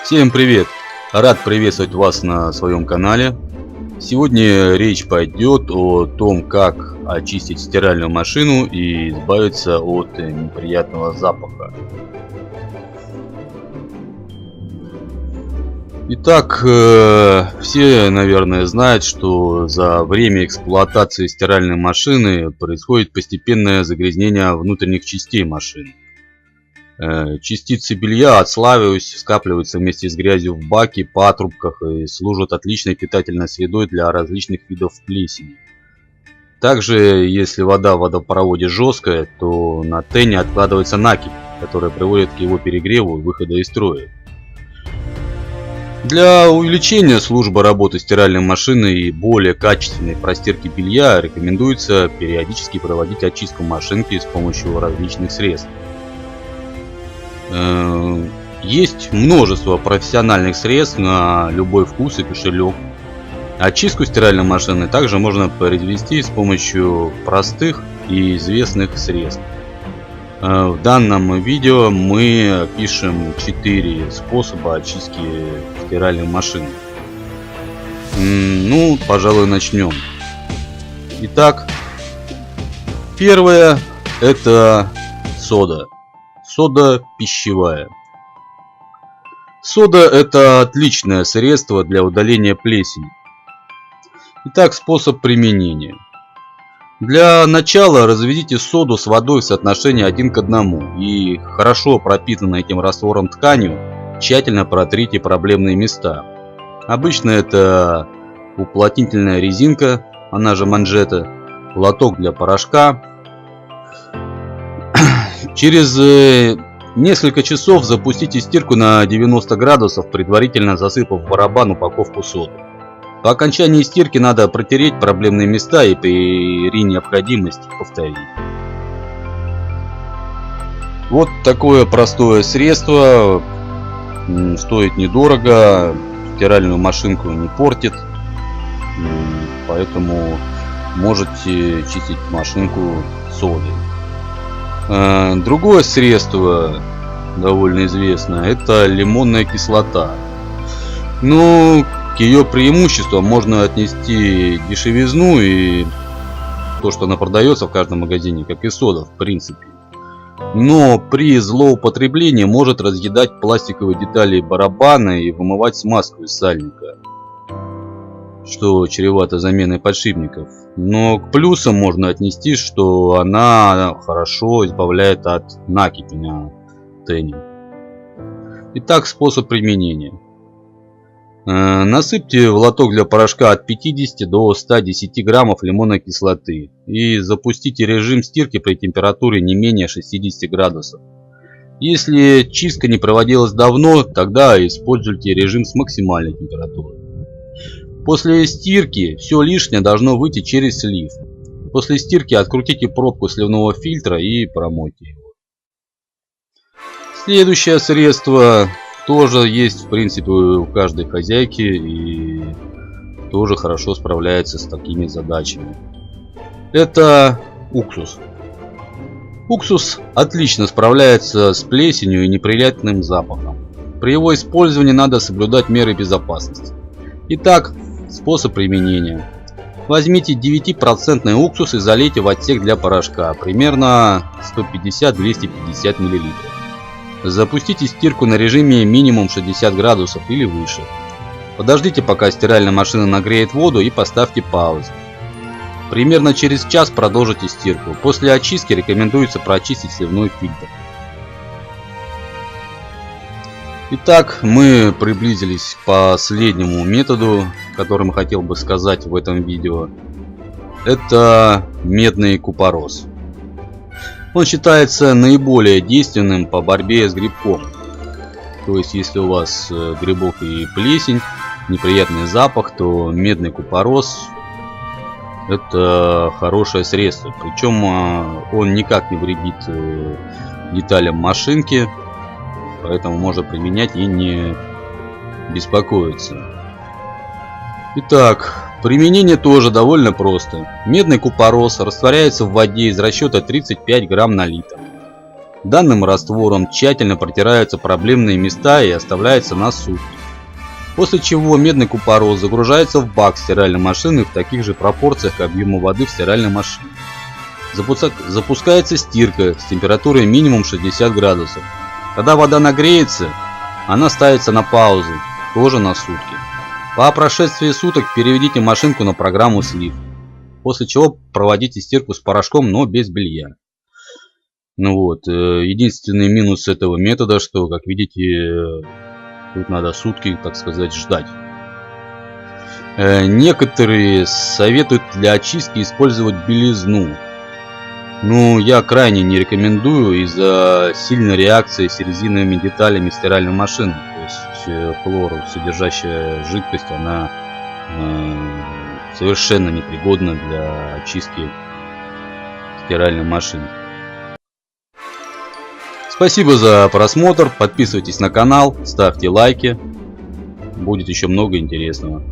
Всем привет! Рад приветствовать вас на своем канале. Сегодня речь пойдет о том, как очистить стиральную машину и избавиться от неприятного запаха. Итак, все, наверное, знают, что за время эксплуатации стиральной машины происходит постепенное загрязнение внутренних частей машины. Частицы белья, отслаиваясь, скапливаются вместе с грязью в баке, патрубках и служат отличной питательной средой для различных видов плесени. Также, если вода в водопроводе жесткая, то на тене откладывается накипь, которая приводит к его перегреву и выходу из строя. Для увеличения службы работы стиральной машины и более качественной простирки белья рекомендуется периодически проводить очистку машинки с помощью различных средств. Есть множество профессиональных средств на любой вкус и кошелек. Очистку стиральной машины также можно произвести с помощью простых и известных средств. В данном видео мы опишем 4 способа очистки стиральной машины. Ну, пожалуй, начнем. Итак, первое — это сода. Сода пищевая. Сода — это отличное средство для удаления плесени. Итак, способ применения. Для начала разведите соду с водой в соотношении 1 к 1 и хорошо пропитанной этим раствором тканью тщательно протрите проблемные места. Обычно это уплотнительная резинка, она же манжета, лоток для порошка. Через несколько часов запустите стирку на 90 градусов, предварительно засыпав в барабан упаковку соды. По окончании стирки надо протереть проблемные места и при необходимости повторить. Вот такое простое средство. Стоит недорого, стиральную машинку не портит, поэтому можете чистить машинку содой. Другое средство, довольно известное, это лимонная кислота. Но к ее преимуществам можно отнести дешевизну и то, что она продается в каждом магазине, как и сода в принципе. Но при злоупотреблении может разъедать пластиковые детали барабана и вымывать смазку из сальника, что чревато заменой подшипников. Но к плюсам можно отнести, что она хорошо избавляет от накипи на тене. Итак, способ применения. Насыпьте в лоток для порошка от 50 до 110 граммов лимонной кислоты и запустите режим стирки при температуре не менее 60 градусов. Если чистка не проводилась давно, тогда используйте режим с максимальной температурой. После стирки все лишнее должно выйти через слив. После стирки открутите пробку сливного фильтра и промойте его. Следующее средство тоже есть в принципе у каждой хозяйки и тоже хорошо справляется с такими задачами. Это уксус. Уксус отлично справляется с плесенью и неприятным запахом. При его использовании надо соблюдать меры безопасности. Итак, способ применения. Возьмите 9% уксус и залейте в отсек для порошка, примерно 150-250 мл. Запустите стирку на режиме минимум 60 градусов или выше. Подождите, пока стиральная машина нагреет воду, и поставьте паузу. Примерно через час продолжите стирку. После очистки рекомендуется прочистить сливной фильтр. Итак, мы приблизились к последнему методу, которым хотел бы сказать в этом видео. Это медный купорос. Он считается наиболее действенным по борьбе с грибком. То есть, если у вас грибок и плесень, неприятный запах, то медный купорос — это хорошее средство. Причем он никак не вредит деталям машинки, поэтому можно применять и не беспокоиться. Итак, применение тоже довольно просто. Медный купорос растворяется в воде из расчета 35 грамм на литр. Данным раствором тщательно протираются проблемные места и оставляется на сутки. После чего медный купорос загружается в бак стиральной машины в таких же пропорциях к объему воды в стиральной машине. Запускается стирка с температурой минимум 60 градусов. Когда вода нагреется, она ставится на паузу, тоже на сутки. По прошествии суток переведите машинку на программу слив. После чего проводите стирку с порошком, но без белья. Ну вот, единственный минус этого метода, что, как видите, тут надо сутки, так сказать, ждать. Некоторые советуют для очистки использовать белизну. Ну, я крайне не рекомендую из-за сильной реакции с резиновыми деталями стиральной машины. То есть хлор, содержащая жидкость, она совершенно непригодна для очистки стиральной машины. Спасибо за просмотр, подписывайтесь на канал, ставьте лайки, будет еще много интересного.